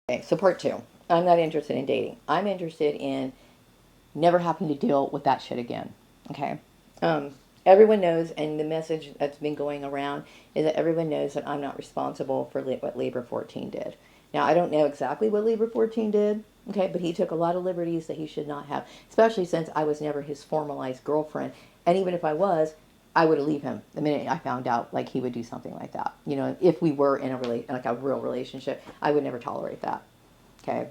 Okay, so part two. I'm not interested in dating. I'm interested in never having to deal with that shit again. Okay. Um, Everyone knows, and the message that's been going around is that everyone knows that I'm not responsible for what Labor 14 did. Now, I don't know exactly what Labor 14 did, okay, but he took a lot of liberties that he should not have, especially since I was never his formalized girlfriend. And even if I was, I would leave him the minute I found out like he would do something like that. You know, if we were in a like a real relationship, I would never tolerate that. Okay.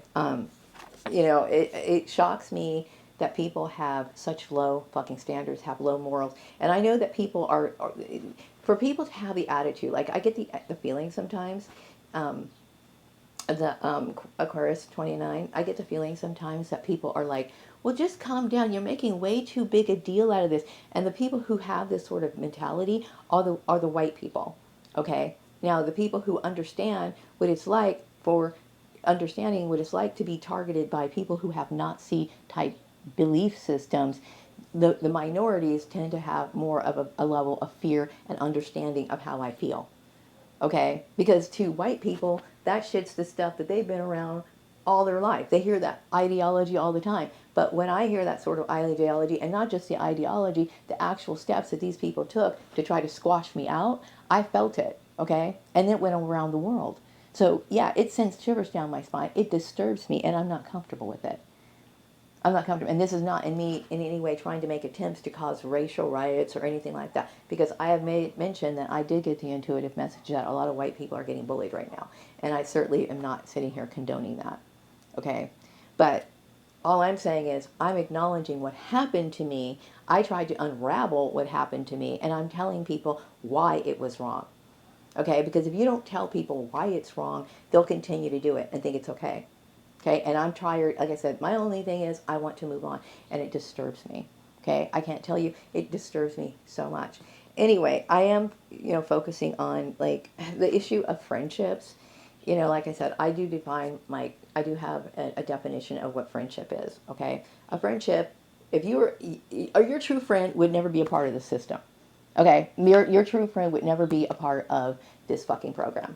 It shocks me that people have such low fucking standards, have low morals, and I know that people are for people to have the attitude. Like I get the feeling sometimes, um, the Aquarius 29. I get the feeling sometimes that people are like, well, just calm down. You're making way too big a deal out of this. And the people who have this sort of mentality are the white people. Okay. Now the people who understand what it's like for understanding what it's like to be targeted by people who have Nazi type belief systems, the minorities tend to have more of a level of fear and understanding of how I feel. Okay? Because to white people, that shit's the stuff that they've been around all their life. They hear that ideology all the time. But when I hear that sort of ideology, and not just the ideology, the actual steps that these people took to try to squash me out, I felt it. Okay? And it went around the world. So, yeah, it sends shivers down my spine. It disturbs me, and I'm not comfortable with it. I'm not comfortable. And this is not in me in any way trying to make attempts to cause racial riots or anything like that. Because I have mentioned that I did get the intuitive message that a lot of white people are getting bullied right now. And I certainly am not sitting here condoning that. Okay? But all I'm saying is I'm acknowledging what happened to me. I tried to unravel what happened to me. And I'm telling people why it was wrong. Okay? Because if you don't tell people why it's wrong, they'll continue to do it and think it's okay. Okay, and I'm tired. Like I said, my only thing is I want to move on, and it disturbs me. Okay, I can't tell you, it disturbs me so much. Anyway, I am, focusing on like the issue of friendships. Like I said, I do define like I do have a definition of what friendship is. Okay, a friendship, if you were, or your true friend would never be a part of the system. Okay, your true friend would never be a part of this fucking program.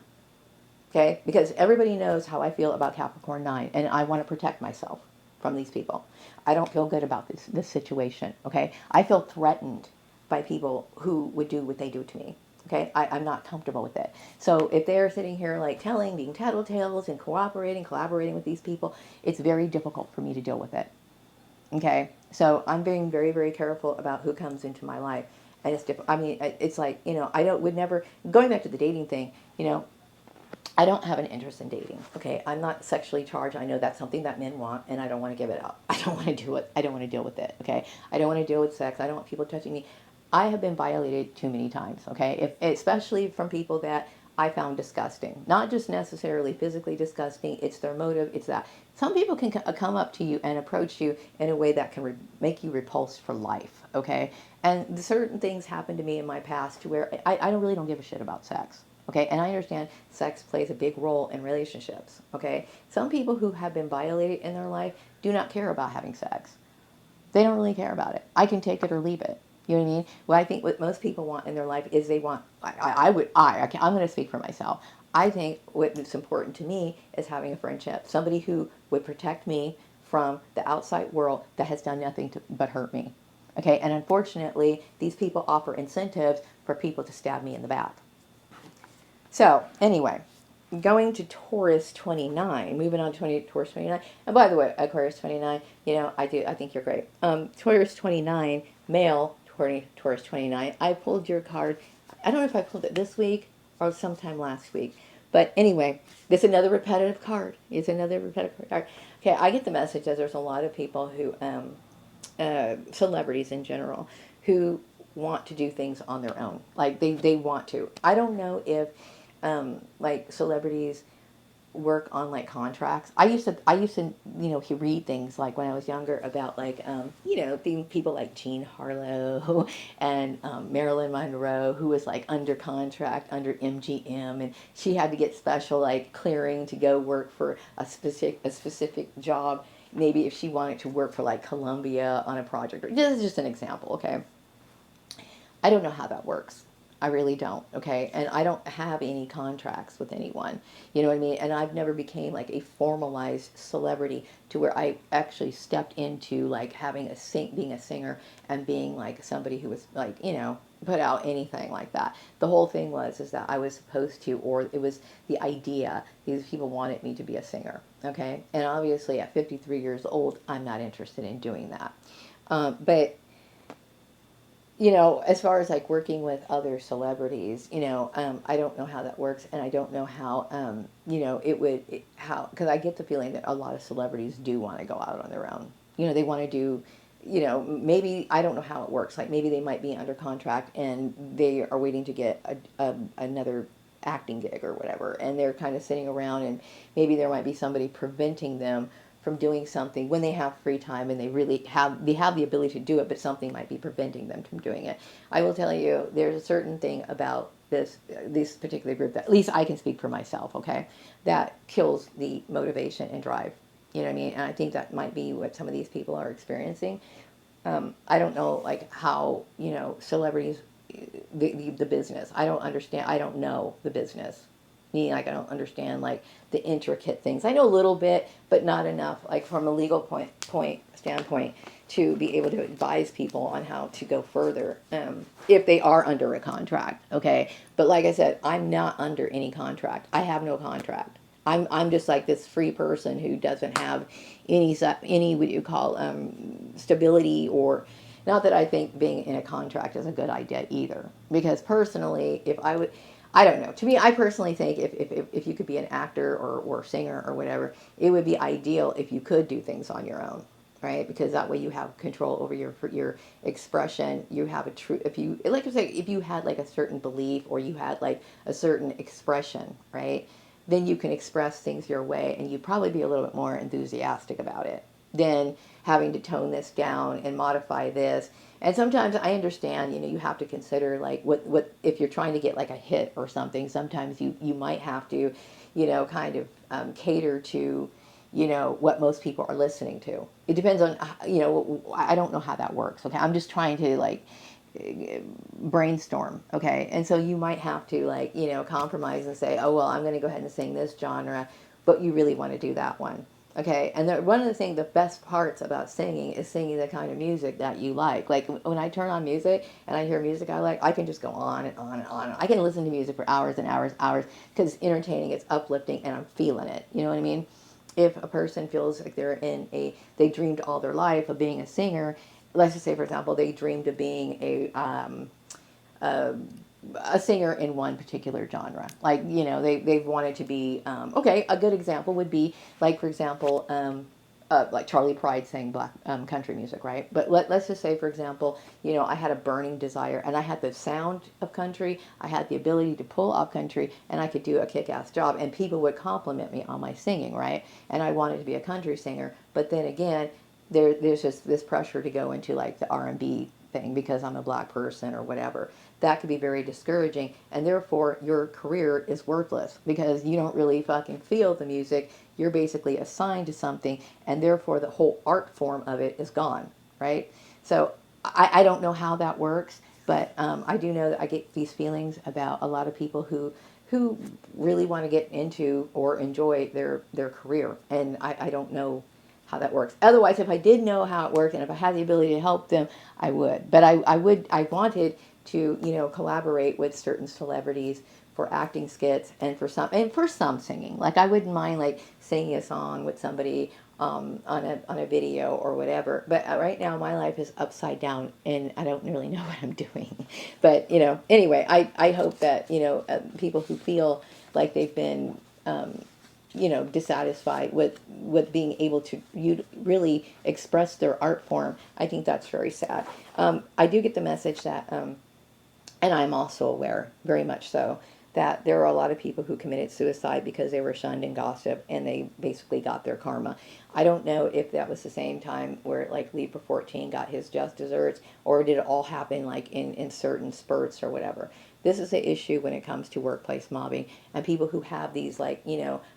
Okay? Because everybody knows how I feel about Capricorn 9, and I want to protect myself from these people. I don't feel good about this situation. Okay? I feel threatened by people who would do what they do to me. Okay? I'm not comfortable with it. So if they're sitting here like telling, being tattletales and collaborating with these people, it's very difficult for me to deal with it. Okay? So I'm being very, very careful about who comes into my life. And it's different. I mean, it's like, I don't, would never, going back to the dating thing, I don't have an interest in dating. Okay, I'm not sexually charged. I know that's something that men want, and I don't want to give it up. I don't want to do it. I don't want to deal with it. Okay, I don't want to deal with sex. I don't want people touching me. I have been violated too many times. Okay, especially from people that I found disgusting. Not just necessarily physically disgusting. It's their motive. It's that some people can come up to you and approach you in a way that can make you repulsed for life. Okay, and certain things happened to me in my past to where I don't really don't give a shit about sex. Okay, and I understand sex plays a big role in relationships. Okay, some people who have been violated in their life do not care about having sex. They don't really care about it. I can take it or leave it. You know what I mean? What I think what most people want in their life is they want. I'm going to speak for myself. I think what's important to me is having a friendship, somebody who would protect me from the outside world that has done nothing but hurt me. Okay, and unfortunately, these people offer incentives for people to stab me in the back. So, anyway, going to Taurus 29, moving on to Taurus 29. And by the way, Aquarius 29, I think you're great. Taurus 29, male Taurus 29. I pulled your card. I don't know if I pulled it this week or sometime last week. But anyway, this is another repetitive card. It's another repetitive card. Okay, I get the message that there's a lot of people who, celebrities in general, who want to do things on their own. Like they want to. I don't know if like celebrities work on like contracts. I used to read things like when I was younger about like people like Jean Harlow and Marilyn Monroe, who was like under contract under MGM, and she had to get special like clearing to go work for a specific job. Maybe if she wanted to work for like Columbia on a project. This is just an example, okay? I don't know how that works. I really don't. Okay. And I don't have any contracts with anyone. You know what I mean? And I've never became like a formalized celebrity to where I actually stepped into like having being a singer and being like somebody who was like, put out anything like that. The whole thing is that I was supposed to, or it was the idea, these people wanted me to be a singer. Okay. And obviously at 53 years old, I'm not interested in doing that. But as far as like working with other celebrities, I don't know how that works, and I don't know how, because I get the feeling that a lot of celebrities do want to go out on their own. They want to do, maybe, I don't know how it works. Like maybe they might be under contract and they are waiting to get another acting gig or whatever, and they're kind of sitting around, and maybe there might be somebody preventing them from doing something when they have free time and they have the ability to do it, but something might be preventing them from doing it. I will tell you, there's a certain thing about this particular group that at least I can speak for myself, okay, that kills the motivation and drive. You know what I mean? And I think that might be what some of these people are experiencing. I don't know, like how celebrities, the business. I don't understand. I don't know the business. Meaning, like I don't understand like the intricate things. I know a little bit, but not enough. Like from a legal point standpoint, to be able to advise people on how to go further if they are under a contract. Okay, but like I said, I'm not under any contract. I have no contract. I'm just like this free person who doesn't have any what you call stability, or not that I think being in a contract is a good idea either. Because personally, if I would, I don't know. To me, I personally think if you could be an actor or singer or whatever, it would be ideal if you could do things on your own, right? Because that way you have control over your expression. You have a true, if you, like I say, if you had like a certain belief or you had like a certain expression, right? Then you can express things your way and you'd probably be a little bit more enthusiastic about it than having to tone this down and modify this. And sometimes I understand, you have to consider like what if you're trying to get like a hit or something, sometimes you might have to, kind of cater to, what most people are listening to. It depends on, I don't know how that works. Okay. I'm just trying to like brainstorm. Okay. And so you might have to like, compromise and say, oh, well, I'm going to go ahead and sing this genre, but you really want to do that one. Okay, and one of the things, the best parts about singing is singing the kind of music that you like. Like when I turn on music and I hear music I like, I can just go on and on and on. I can listen to music for hours and hours, hours, because it's entertaining, it's uplifting, and I'm feeling it. You know what I mean? If a person feels like they dreamed all their life of being a singer, let's just say, for example, they dreamed of being a singer in one particular genre. Like, they've wanted to be, okay, a good example would be, like, for example, like Charlie Pride sang black country music, right? But let's just say, for example, I had a burning desire, and I had the sound of country, I had the ability to pull off country, and I could do a kick-ass job, and people would compliment me on my singing, right? And I wanted to be a country singer, but then again, there's just this pressure to go into like the R&B thing because I'm a black person or whatever. That could be very discouraging, and therefore your career is worthless because you don't really fucking feel the music. You're basically assigned to something, and therefore the whole art form of it is gone, right? So I don't know how that works, but I do know that I get these feelings about a lot of people who really want to get into or enjoy their career, and I don't know how that works. Otherwise, if I did know how it worked and if I had the ability to help them, I would. But I wanted to, collaborate with certain celebrities for acting skits and for some singing. Like I wouldn't mind like singing a song with somebody on a video or whatever. But right now my life is upside down and I don't really know what I'm doing. But anyway, I hope that people who feel like they've been dissatisfied with being able to really express their art form. I think that's very sad. I do get the message that, and I'm also aware, very much so, that there are a lot of people who committed suicide because they were shunned and gossip and they basically got their karma. I don't know if that was the same time where like Libra 14 got his just desserts, or did it all happen like in certain spurts or whatever. This is an issue when it comes to workplace mobbing and people who have these, like,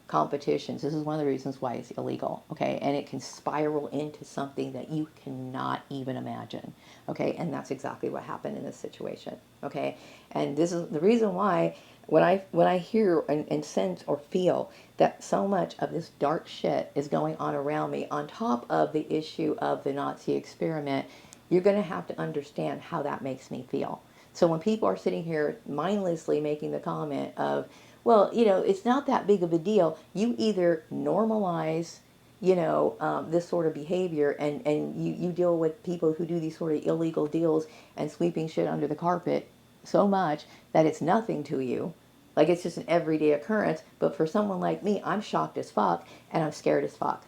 competitions. This is one of the reasons why it's illegal, okay? And it can spiral into something that you cannot even imagine, okay? And that's exactly what happened in this situation, okay? And this is the reason why when I hear and sense or feel that so much of this dark shit is going on around me, on top of the issue of the Nazi experiment, you're going to have to understand how that makes me feel. So when people are sitting here mindlessly making the comment of, well, it's not that big of a deal, you either normalize, this sort of behavior, and you deal with people who do these sort of illegal deals and sweeping shit under the carpet so much that it's nothing to you. Like, it's just an everyday occurrence. But for someone like me, I'm shocked as fuck and I'm scared as fuck.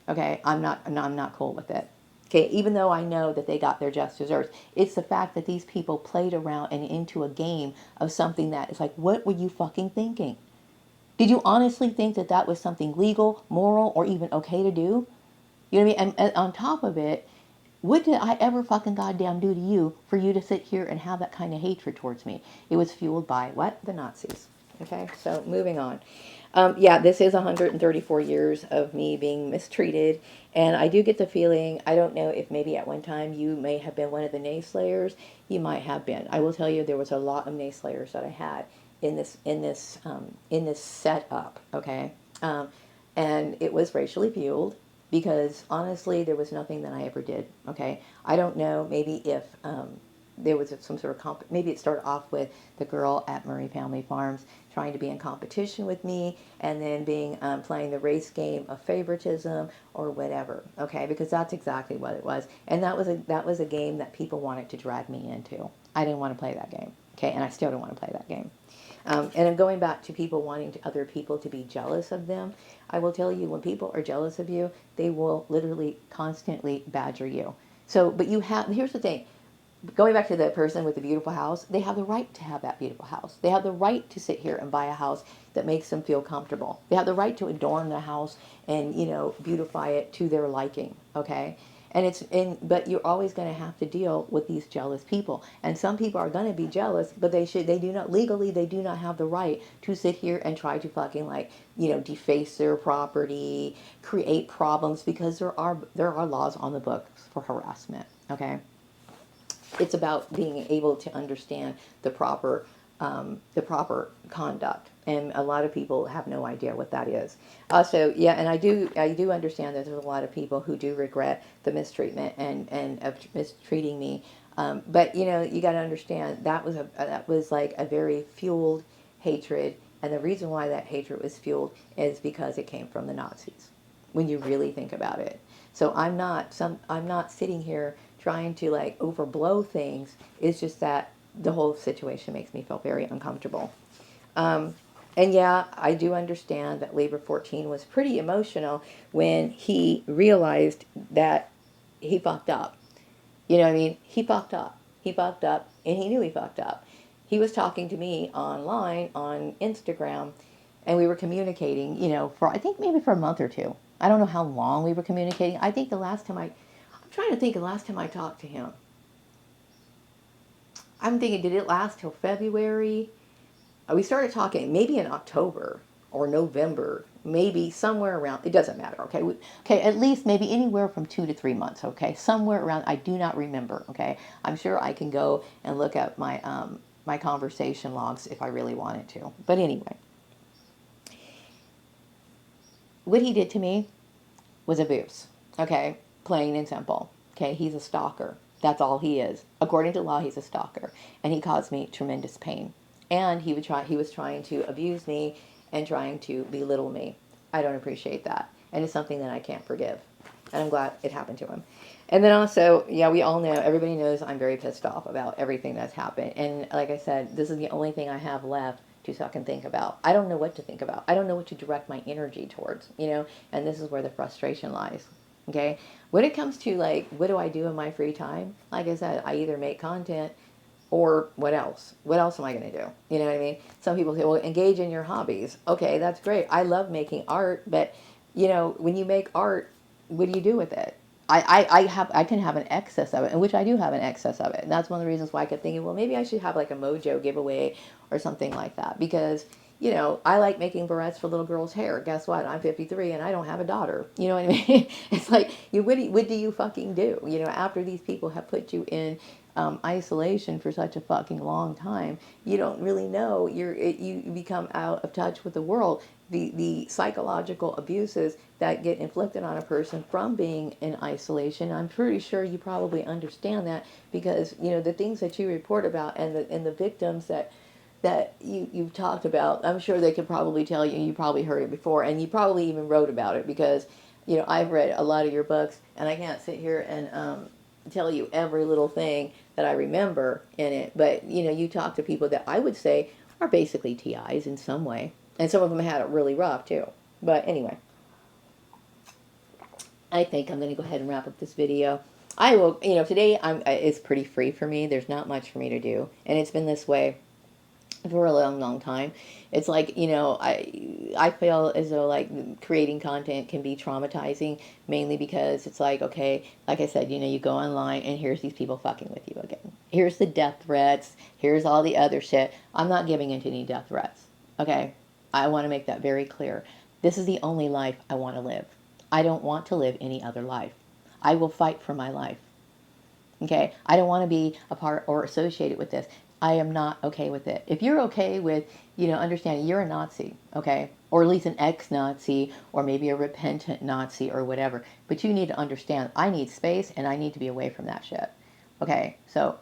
Okay, I'm not cool with it. Okay, even though I know that they got their just desserts, it's the fact that these people played around and into a game of something that is like, what were you fucking thinking? Did you honestly think that that was something legal, moral, or even okay to do? You know what I mean? And on top of it, what did I ever fucking goddamn do to you for you to sit here and have that kind of hatred towards me? It was fueled by what? The Nazis. Okay, so moving on. Yeah, this is 134 years of me being mistreated, and I do get the feeling, I don't know if maybe at one time you may have been one of the naysayers. You might have been. I will tell you, there was a lot of naysayers that I had in this setup. Okay, and it was racially fueled because honestly, there was nothing that I ever did. Okay, I don't know. Maybe if there was some sort of maybe it started off with the girl at Murray Family Farms trying to be in competition with me, and then being playing the race game of favoritism or whatever. Okay, because that's exactly what it was, and that was a game that people wanted to drag me into. I didn't want to play that game. Okay, and I still don't want to play that game. And I'm going back to people wanting other people to be jealous of them. I will tell you, when people are jealous of you, they will literally constantly badger you. So, but here's the thing. Going back to the person with the beautiful house, they have the right to have that beautiful house. They have the right to sit here and buy a house that makes them feel comfortable. They have the right to adorn the house and, beautify it to their liking, okay? But you're always going to have to deal with these jealous people. And some people are going to be jealous, but they do not, legally, they do not have the right to sit here and try to fucking, like, deface their property, create problems, because there are laws on the books for harassment, okay? It's about being able to understand the proper conduct, and a lot of people have no idea what that is. Also, yeah, and I do understand that there's a lot of people who do regret the mistreatment and of mistreating me. But you got to understand that was like a very fueled hatred, and the reason why that hatred was fueled is because it came from the Nazis. When you really think about it, so I'm not sitting here trying to, like, overblow things. It's just that the whole situation makes me feel very uncomfortable. Um, and yeah, I do understand that Libra 14 was pretty emotional when he realized that he fucked up. You know what I mean? He fucked up. He fucked up, and he knew he fucked up. He was talking to me online on Instagram, and we were communicating, for, I think, maybe for a month or two. I don't know how long we were communicating. I think I'm trying to think of the last time I talked to him. I'm thinking, did it last till February? We started talking maybe in October or November, maybe somewhere around. It doesn't matter. Okay, okay, at least maybe anywhere from 2 to 3 months. Okay, somewhere around. I do not remember. Okay, I'm sure I can go and look at my conversation logs if I really wanted to. But anyway, what he did to me was abuse. Okay, plain and simple. Okay, he's a stalker. That's all he is. According to law, he's a stalker, and he caused me tremendous pain. And he was trying to abuse me and trying to belittle me. I don't appreciate that, and it's something that I can't forgive. And I'm glad it happened to him. And then also, yeah, we all know, everybody knows I'm very pissed off about everything that's happened. And like I said, this is the only thing I have left to fucking think about. I don't know what to think about. I don't know what to direct my energy towards, and this is where the frustration lies. Okay? When it comes to, like, what do I do in my free time? Like I said, I either make content or what else? What else am I going to do? You know what I mean? Some people say, well, engage in your hobbies. Okay, that's great. I love making art, but, when you make art, what do you do with it? I can have an excess of it, and which I do have an excess of it. And that's one of the reasons why I kept thinking, well, maybe I should have like a Mojo giveaway or something like that. Because, you know, I like making barrettes for little girls' hair. Guess what? I'm 53 and I don't have a daughter. You know what I mean? It's like, what do you fucking do? You know, after these people have put you in isolation for such a fucking long time, you don't really know. You become out of touch with the world. The psychological abuses that get inflicted on a person from being in isolation. I'm pretty sure you probably understand that, because you know the things that you report about and the victims that you've talked about. I'm sure they could probably tell you. You probably heard it before, and you probably even wrote about it, because you know I've read a lot of your books, and I can't sit here and tell you every little thing that I remember in it. But you know, you talk to people that I would say are basically TIs in some way, and some of them had it really rough too. But anyway, I think I'm going to go ahead and wrap up this video. I will, you know, today it's pretty free for me. There's not much for me to do, and it's been this way for a long, long time. It's like, you know, I feel as though like creating content can be traumatizing, mainly because it's like, okay, like I said, you know, you go online and here's these people fucking with you again. Here's the death threats. Here's all the other shit. I'm not giving into any death threats. Okay, I want to make that very clear. This is the only life I want to live. I don't want to live any other life. I will fight for my life. Okay, I don't want to be a part or associated with this. I am not okay with it. If you're okay with, you know, understanding you're a Nazi, okay, or at least an ex-Nazi, or maybe a repentant Nazi or whatever, but you need to understand I need space and I need to be away from that shit. Okay, so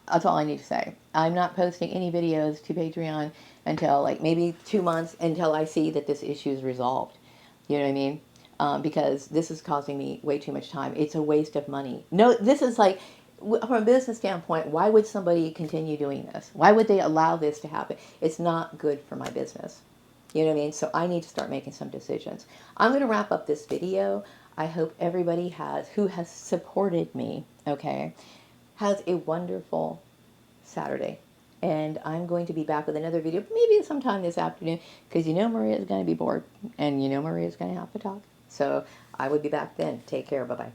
that's all I need to say. I'm not posting any videos to Patreon until like maybe 2 months, until I see that this issue is resolved. You know what I mean? Because this is causing me way too much time. It's a waste of money. No, this is like, from a business standpoint, why would somebody continue doing this? Why would they allow this to happen? It's not good for my business. You know what I mean? So I need to start making some decisions. I'm going to wrap up this video. I hope everybody who has supported me, okay, has a wonderful Saturday. And I'm going to be back with another video, maybe sometime this afternoon, because you know Maria is going to be bored, and you know Maria is going to have to talk. So I will be back then. Take care. Bye-bye.